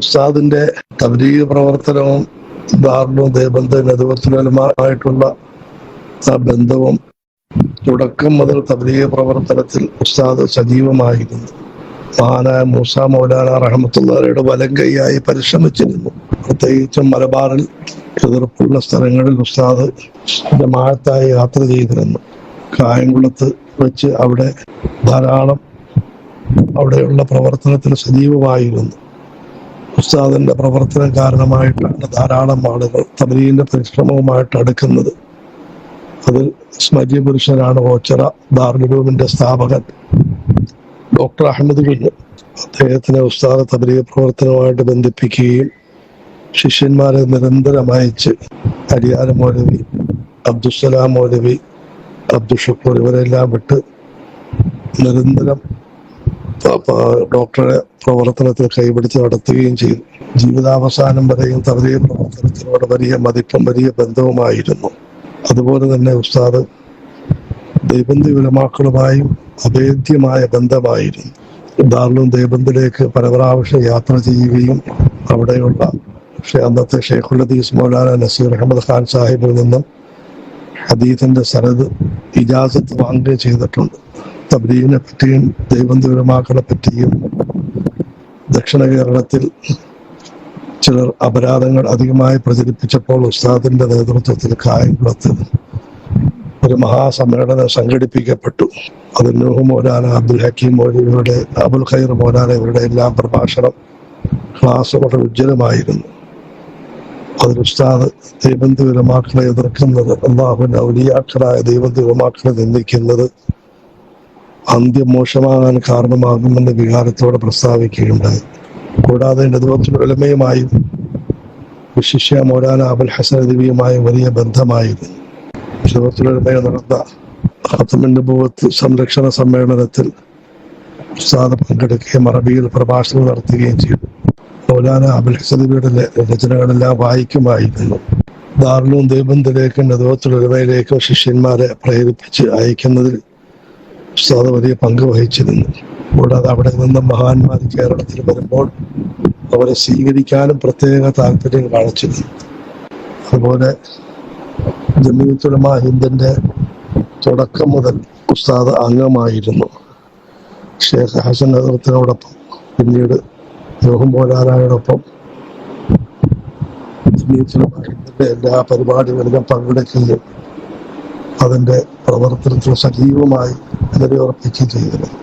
ഉസ്താദിന്റെ തബ്ലീഗ് പ്രവർത്തനവും ദാറുൽ ദേവബന്ദ് നേതൃത്വവുമായിട്ടുള്ള ആ ബന്ധവും തുടക്കം മുതൽ തബ്ലീഗ് പ്രവർത്തനത്തിൽ ഉസ്താദ് സജീവമായിരുന്നു. മഹാനായ മൂസ മൗലാന റഹ്മത്തുള്ളാഹിയുടെ വലം കൈയായി പരിശ്രമിച്ചിരുന്നു. പ്രത്യേകിച്ചും മലബാറിൽ എതിർപ്പുള്ള സ്ഥലങ്ങളിൽ ഉസ്താദ് ജമാഅത്തായി യാത്ര ചെയ്തിരുന്നു. കായംകുളത്ത് വെച്ച് അവിടെ ധാരാളം അവിടെയുള്ള പ്രവർത്തനത്തിന് സജീവമായിരുന്നു. ഉസ്താദിന്റെ പ്രവർത്തനം കാരണമായിട്ടാണ് ധാരാളം ആളുകൾ തബ്ലീഗിന്റെ പരിശ്രമവുമായിട്ട് അടുക്കുന്നത്. അതിൽ സ്മര്യ പുരുഷനാണ് ഓച്ചിറ ദാറുൽ ഉലൂമിന്റെ സ്ഥാപകൻ ഡോക്ടർ അഹമ്മദ് കുഞ്ഞ്. അദ്ദേഹത്തിനെ ഉസ്താദ് തബ്ലീഗ് പ്രവർത്തനവുമായിട്ട് ബന്ധിപ്പിക്കുകയും ശിഷ്യന്മാരെ നിരന്തരം അയച്ച് അരിയാല മൗലവി, അബ്ദുസ്സലാം മൗലവി, അബ്ദുൽ ഷുക്കൂർ ഇവരെല്ലാം വിട്ട് നിരന്തരം ഡോക്ടറെ പ്രവർത്തനത്തിൽ കൈപിടിച്ച് നടത്തുകയും ചെയ്തു. ജീവിതാവസാനം വരെയും തബ്ലീഗ് പ്രവർത്തനത്തിനോട് വലിയ മതിപ്പും വലിയ ബന്ധവുമായിരുന്നു. അതുപോലെ തന്നെ ഉസ്താദ് ദേവബന്ദ് ഉലമാക്കളുമായും അഭേദ്യമായ ബന്ധമായിരുന്നു. ദാറുൽ ദേവബന്ദിലേക്ക് പല പ്രാവശ്യം യാത്ര ചെയ്യുകയും അവിടെയുള്ള അന്നത്തെ ഷെയ്ഖുൽ ഹദീസ് മൗലാന നസീർ അഹമ്മദ് ഖാൻ സാഹിബിൽ നിന്നും ഹദീസിന്റെ സനദ് ഇജാസത്ത് വാങ്ങുകയും ചെയ്തിട്ടുണ്ട്. തബ്ലീഗിനെ പറ്റിയും ദേവബന്ദ് ഉലമാക്കളെ പറ്റിയും ദക്ഷിണ കേരളത്തിൽ ചിലർ അപരാധങ്ങൾ അധികമായി പ്രചരിപ്പിച്ചപ്പോൾ ഉസ്താദിന്റെ നേതൃത്വത്തിൽ കായംകുളത്ത് ഒരു മഹാസമ്മേളനം സംഘടിപ്പിക്കപ്പെട്ടു. അതിൽ നൂഹ് മൗലാന, അബ്ദുൽ ഹക്കീം മൗലവിയുടെ, അബുൽ ഖൈർ മൗലാന ഇവരുടെ എല്ലാം പ്രഭാഷണം ക്ലാസ് വളരെ ഉജ്ജ്വലമായിരുന്നു. അതിൽ ഉസ്താദ് ദേവബന്ദ് ഉലമാക്കളെ എതിർക്കുന്നത്, അല്ലാഹുവിന്റെ ഔലിയാക്കളായ ദേവബന്ദ് ഉലമാക്കളെ നിന്ദിക്കുന്നത് അന്ത്യം മോശമാകാൻ കാരണമാകുമെന്ന വികാരത്തോടെ പ്രസ്താവിക്കുകയുണ്ടായി. കൂടാതെ നേതൃത്വ ഉലമയുമായും വിശിഷ്യ മൗലാന അബുൽ ഹസൻ നദവിയുമായും വലിയ ബന്ധമായിരുന്നു. നേതൃത്വ ഉലമയിൽ നടന്ന ഖത്മുൻ നുബുവത്ത് സംരക്ഷണ സമ്മേളനത്തിൽ ഉസ്താദ് പങ്കെടുക്കുകയും അറബിയിൽ പ്രഭാഷണം നടത്തുകയും ചെയ്തു. മൗലാന അബുൽ ഹസൻ നദവിയുടെ രചനകളെല്ലാം വായിക്കുമായിരുന്നു. ദാറുൽ ദേവബന്ദിലേക്കും നേതൃത്വ ഉലമയിലേക്കും ശിഷ്യന്മാരെ പ്രേരിപ്പിച്ച് അയക്കുന്നതിൽ ഉസ്താദ് വലിയ പങ്ക് വഹിച്ചിരുന്നു. കൂടാതെ അവിടെ നിന്ന് മഹാന്മാർ കേരളത്തിൽ വരുമ്പോൾ അവരെ സ്വീകരിക്കാനും പ്രത്യേക താല്പര്യം കാണിച്ചിരുന്നു. അതുപോലെ ജമീഅത്തുൽ ഉലമാ ഹിന്ദിന്റെ തുടക്കം മുതൽ ഉസ്താദ് അംഗമായിരുന്നു. ഷേഖ് ഹസൻ നദവത്തിനോടൊപ്പം പിന്നീട് നൂഹ് മൗലാനയോടൊപ്പം ജമീഅത്തുൽ ഉലമാ ഹിന്ദിന്റെ എല്ലാ പരിപാടികളിലും പങ്കെടുക്കുകയും അതിന്റെ പ്രവർത്തനത്തിൽ സജീവമായി നിലയുറപ്പിക്കുകയും ചെയ്തിരുന്നു.